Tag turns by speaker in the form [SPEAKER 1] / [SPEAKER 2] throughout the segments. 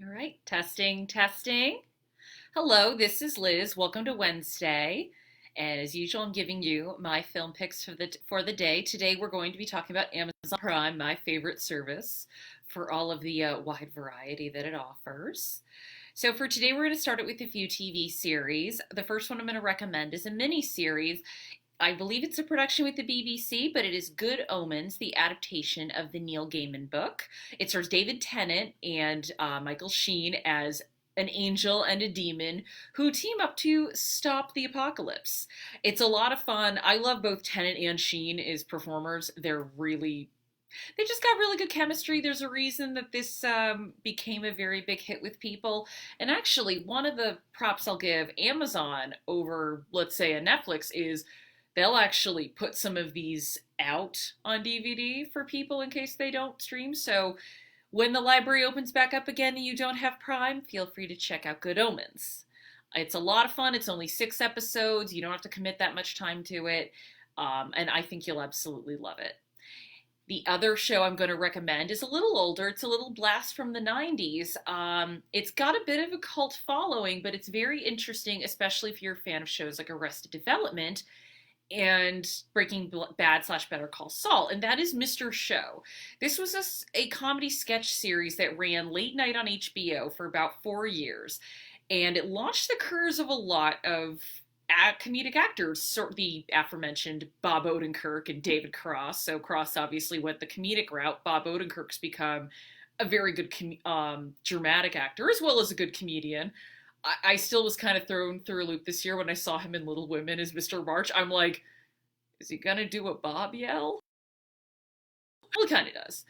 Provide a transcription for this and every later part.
[SPEAKER 1] All right, testing, testing. Hello, this is Liz. Welcome to Wednesday. And as usual, I'm giving you my film picks for the day. Today, we're going to be talking about Amazon Prime, my favorite service, for all of the wide variety that it offers. So for today, we're going to start it with a few TV series. The first one I'm going to recommend is a mini series. I believe it's a production with the BBC, but it is Good Omens, the adaptation of the Neil Gaiman book. It stars David Tennant and Michael Sheen as an angel and a demon who team up to stop the apocalypse. It's a lot of fun. I love both Tennant and Sheen as performers. They just got really good chemistry. There's a reason that this became a very big hit with people. And actually, one of the props I'll give Amazon over, let's say, a Netflix is they'll actually put some of these out on DVD for people in case they don't stream. So when the library opens back up again and you don't have Prime, feel free to check out Good Omens. It's a lot of fun. It's only 6 episodes. You don't have to commit that much time to it. And I think you'll absolutely love it. The other show I'm going to recommend is a little older. It's a little blast from the 90s. It's got a bit of a cult following, but it's very interesting, especially if you're a fan of shows like Arrested Development and Breaking Bad / Better Call Saul, and that is Mr. Show. This was a comedy sketch series that ran late night on HBO for about 4 years, and it launched the careers of a lot of comedic actors, the aforementioned Bob Odenkirk and David Cross. So Cross obviously went the comedic route. Bob Odenkirk's become a very good dramatic actor as well as a good comedian. I still was kind of thrown through a loop this year when I saw him in Little Women as Mr. March. I'm like, is he gonna do a Bob yell? Well, he kind of does.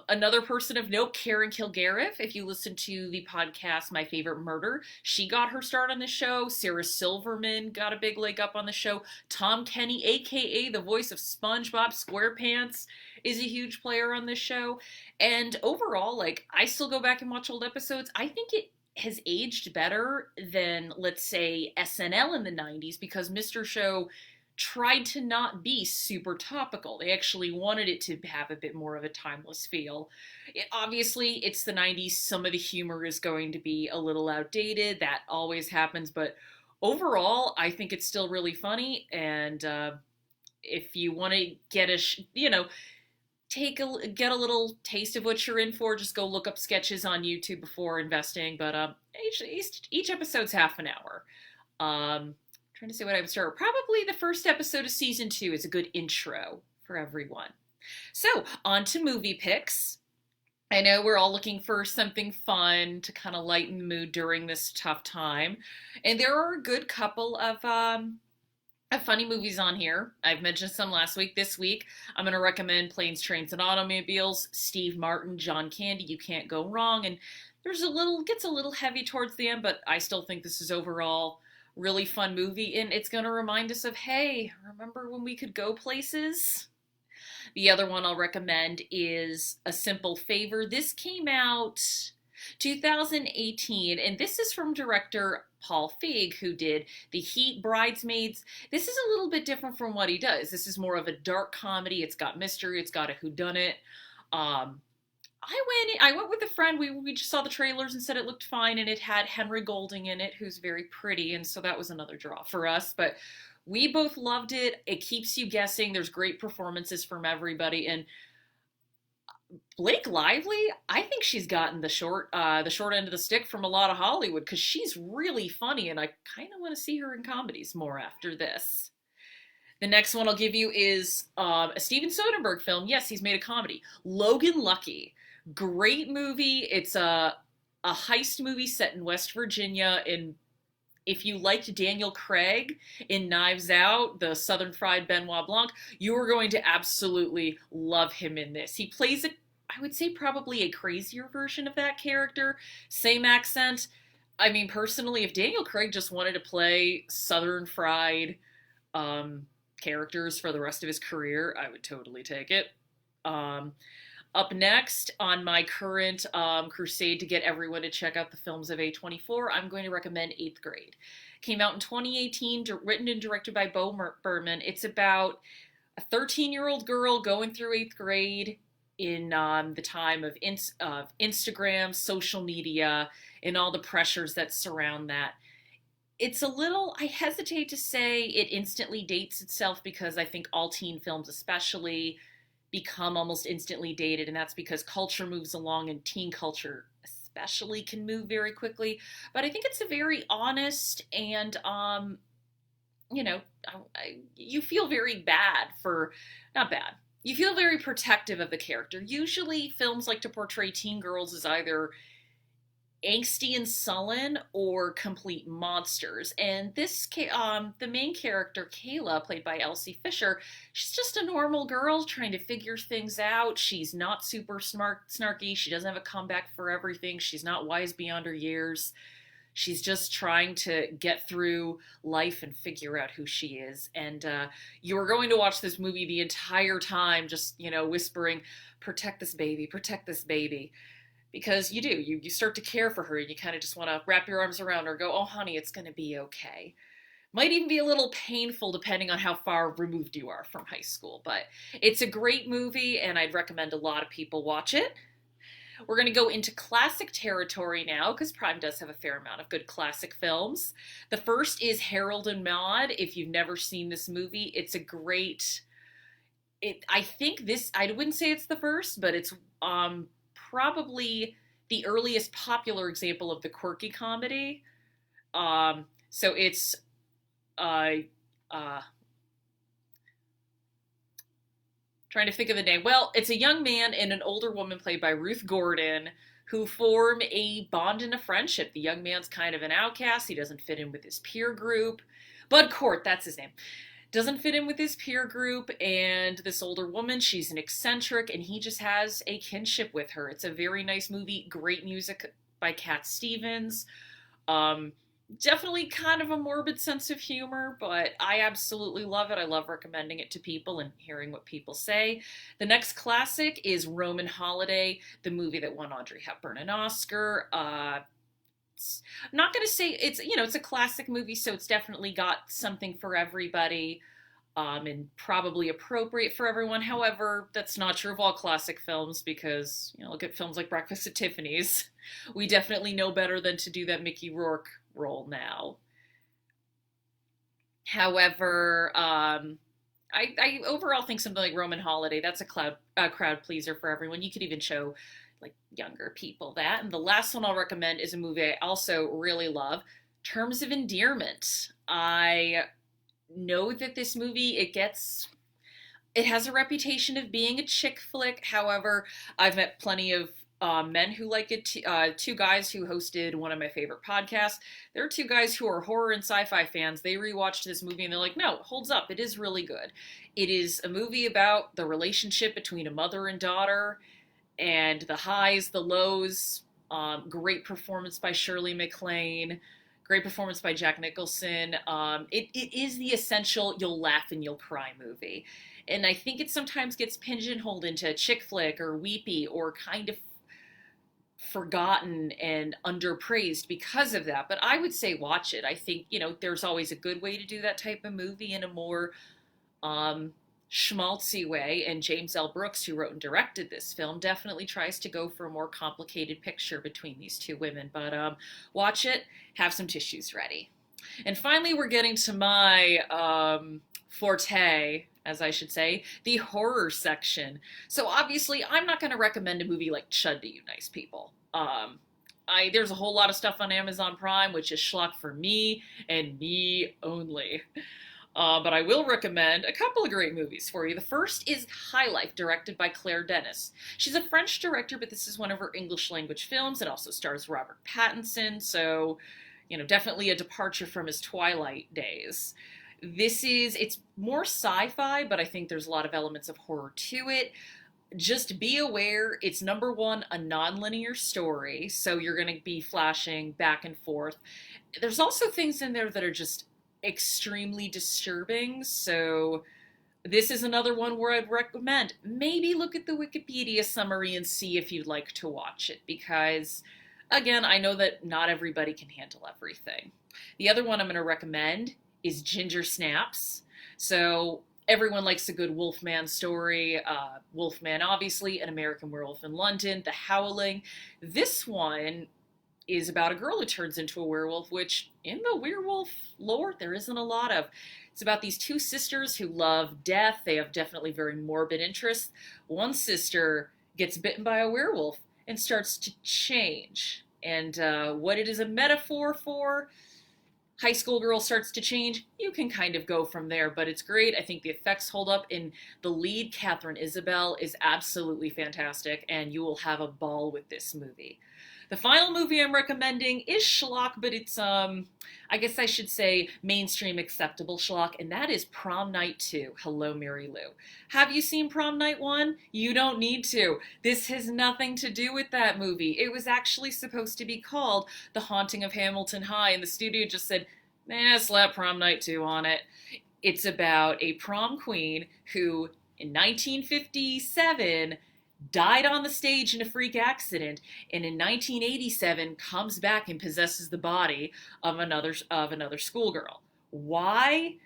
[SPEAKER 1] Another person of note, Karen Kilgariff. If you listen to the podcast My Favorite Murder, she got her start on the show. Sarah Silverman got a big leg up on the show. Tom Kenny, aka the voice of SpongeBob SquarePants, is a huge player on this show. And overall, like, I still go back and watch old episodes. I think it has aged better than, let's say, SNL in the 90s because Mr. Show tried to not be super topical. They actually wanted it to have a bit more of a timeless feel. Obviously, it's the 90s. Some of the humor is going to be a little outdated. That always happens. But overall, I think it's still really funny. And if you want to get get a little taste of what you're in for, just go look up sketches on YouTube before investing. But each episode's half an hour. Trying to say what I would start. Probably the first episode of season 2 is a good intro for everyone. So, on to movie picks. I know we're all looking for something fun to kind of lighten the mood during this tough time. And there are a good couple of funny movies on here. I've mentioned some last week. This week, I'm going to recommend Planes, Trains, and Automobiles, Steve Martin, John Candy. You can't go wrong. And gets a little heavy towards the end, but I still think this is overall really fun movie, and it's going to remind us of, hey, remember when we could go places? The other one I'll recommend is A Simple Favor. This came out 2018, and this is from director Paul Feig, who did The Heat, Bridesmaids. This is a little bit different from what he does. This is more of a dark comedy. It's got mystery. It's got a whodunit. I went with a friend. We just saw the trailers and said it looked fine, and it had Henry Golding in it, who's very pretty, and so that was another draw for us. But we both loved it. It keeps you guessing. There's great performances from everybody, and Blake Lively, I think she's gotten the short end of the stick from a lot of Hollywood because she's really funny, and I kind of want to see her in comedies more after this. The next one I'll give you is a Steven Soderbergh film. Yes, he's made a comedy. Logan Lucky. Great movie. It's a heist movie set in West Virginia. And if you liked Daniel Craig in Knives Out, the Southern Fried Benoit Blanc, you are going to absolutely love him in this. He plays I would say probably a crazier version of that character. Same accent. I mean, personally, if Daniel Craig just wanted to play Southern Fried characters for the rest of his career, I would totally take it. Up next on my current crusade to get everyone to check out the films of A24, I'm going to recommend 8th Grade. Came out in 2018, written and directed by Bo Berman. It's about a 13-year-old girl going through 8th grade in the time of Instagram, social media, and all the pressures that surround that. It's a little, I hesitate to say it instantly dates itself because I think all teen films, especially, become almost instantly dated, and that's because culture moves along and teen culture especially can move very quickly. But I think it's a very honest and you know, you feel very bad for, not bad, you feel very protective of the character. Usually, films like to portray teen girls as either angsty and sullen or complete monsters. And the main character, Kayla, played by Elsie Fisher, she's just a normal girl trying to figure things out. She's not super smart, snarky. She doesn't have a comeback for everything. She's not wise beyond her years. She's just trying to get through life and figure out who she is. And you're going to watch this movie the entire time, just, whispering, protect this baby, protect this baby. Because you do. You start to care for her and you kind of just want to wrap your arms around her and go, oh, honey, it's going to be okay. Might even be a little painful depending on how far removed you are from high school. But it's a great movie and I'd recommend a lot of people watch it. We're going to go into classic territory now because Prime does have a fair amount of good classic films. The first is Harold and Maude. If you've never seen this movie, it's a great... I think this... I wouldn't say it's the first, but it's probably the earliest popular example of the quirky comedy. So it's... trying to think of the name. Well, it's a young man and an older woman played by Ruth Gordon who form a bond and a friendship. The young man's kind of an outcast. He doesn't fit in with his peer group. Bud Cort, that's his name. Doesn't fit in with his peer group, and this older woman, she's an eccentric, and he just has a kinship with her. It's a very nice movie. Great music by Cat Stevens. Definitely kind of a morbid sense of humor, but I absolutely love it. I love recommending it to people and hearing what people say. The next classic is Roman Holiday, the movie that won Audrey Hepburn an Oscar. I'm not going to say it's a classic movie, so it's definitely got something for everybody. And probably appropriate for everyone. However, that's not true of all classic films because, look at films like Breakfast at Tiffany's. We definitely know better than to do that Mickey Rourke role now. However, I overall think something like Roman Holiday, that's a crowd pleaser for everyone. You could even show like younger people that. And the last one I'll recommend is a movie I also really love, Terms of Endearment. I know that this movie, it has a reputation of being a chick flick. However, I've met plenty of men who like it. Two guys who hosted one of my favorite podcasts. There are two guys who are horror and sci-fi fans. They rewatched this movie and they're like, no, it holds up. It is really good. It is a movie about the relationship between a mother and daughter and the highs, the lows. Great performance by Shirley MacLaine. Great performance by Jack Nicholson. It is the essential you'll laugh and you'll cry movie. And I think it sometimes gets pigeonholed into chick flick or weepy or kind of forgotten and underpraised because of that. But I would say watch it. I think, there's always a good way to do that type of movie in a more schmaltzy way, and James L. Brooks, who wrote and directed this film, definitely tries to go for a more complicated picture between these two women. But watch it, have some tissues ready. And finally, we're getting to my forte, as I should say, the horror section. So obviously, I'm not going to recommend a movie like Chud to you nice people. There's a whole lot of stuff on Amazon Prime, which is schlock for me and me only. But I will recommend a couple of great movies for you. The first is High Life, directed by Claire Denis. She's a French director, but this is one of her English language films. It also stars Robert Pattinson, so, definitely a departure from his Twilight days. It's more sci-fi, but I think there's a lot of elements of horror to it. Just be aware, it's number one, a non-linear story, so you're going to be flashing back and forth. There's also things in there that are just extremely disturbing, so this is another one where I'd recommend maybe look at the Wikipedia summary and see if you'd like to watch it, because again, I know that not everybody can handle everything. The other one I'm going to recommend is Ginger Snaps. So Everyone likes a good Wolfman story. Wolfman, obviously, An American Werewolf in London, The Howling. This one is about a girl who turns into a werewolf, which in the werewolf lore, there isn't a lot of. It's about these two sisters who love death. They have definitely very morbid interests. One sister gets bitten by a werewolf and starts to change. And what it is a metaphor for, high school girl starts to change, you can kind of go from there, but it's great. I think the effects hold up, and the lead, Catherine Isabel, is absolutely fantastic, and you will have a ball with this movie. The final movie I'm recommending is schlock, but it's, I guess I should say mainstream acceptable schlock, and that is Prom Night 2, Hello, Mary Lou. Have you seen Prom Night 1? You don't need to. This has nothing to do with that movie. It was actually supposed to be called The Haunting of Hamilton High, and the studio just said, slap Prom Night 2 on it. It's about a prom queen who, in 1957, died on the stage in a freak accident, and in 1987 comes back and possesses the body of another schoolgirl. Why?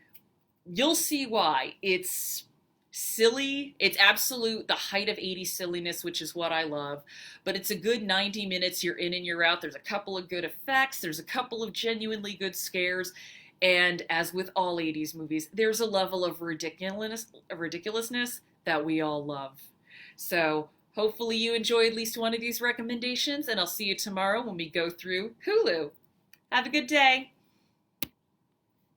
[SPEAKER 1] You'll see why. It's silly. It's absolute the height of 80s silliness, which is what I love. But it's a good 90 minutes. You're in and you're out. There's a couple of good effects. There's a couple of genuinely good scares. And as with all 80s movies, there's a level of ridiculousness that we all love. So hopefully you enjoy at least one of these recommendations, and I'll see you tomorrow when we go through Hulu. Have a good day.